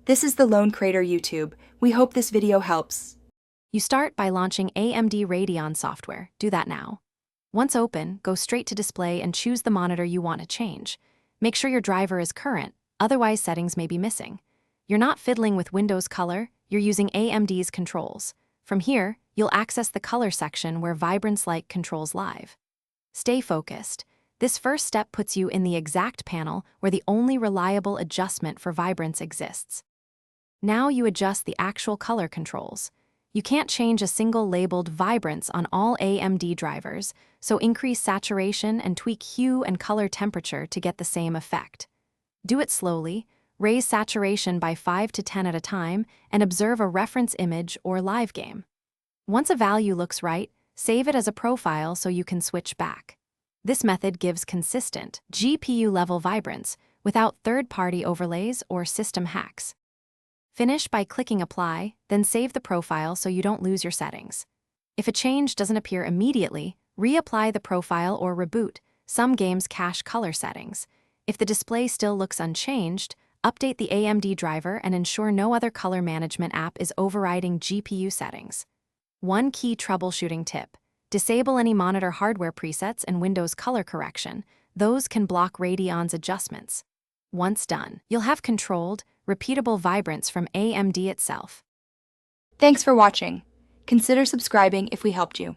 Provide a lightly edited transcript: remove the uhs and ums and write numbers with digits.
This is the Lone Crater YouTube. We hope this video helps. You start by launching AMD Radeon software. Do that now. Once open, go straight to Display and choose the monitor you want to change. Make sure your driver is current, otherwise settings may be missing. You're not fiddling with Windows color, you're using AMD's controls. From here, you'll access the color section where Vibrance Light controls live. Stay focused. This first step puts you in the exact panel where the only reliable adjustment for Vibrance exists. Now you adjust the actual color controls. You can't change a single labeled Vibrance on all AMD drivers, so increase saturation and tweak hue and color temperature to get the same effect. Do it slowly, raise saturation by 5 to 10 at a time, and observe a reference image or live game. Once a value looks right, save it as a profile so you can switch back. This method gives consistent, GPU-level vibrance without third-party overlays or system hacks. Finish by clicking Apply, then save the profile so you don't lose your settings. If a change doesn't appear immediately, reapply the profile or reboot. Some games cache color settings. If the display still looks unchanged, update the AMD driver and ensure no other color management app is overriding GPU settings. One key troubleshooting tip: disable any monitor hardware presets and Windows color correction. Those can block Radeon's adjustments. Once done, you'll have controlled, repeatable vibrance from AMD itself. Thanks for watching. Consider subscribing if we helped you.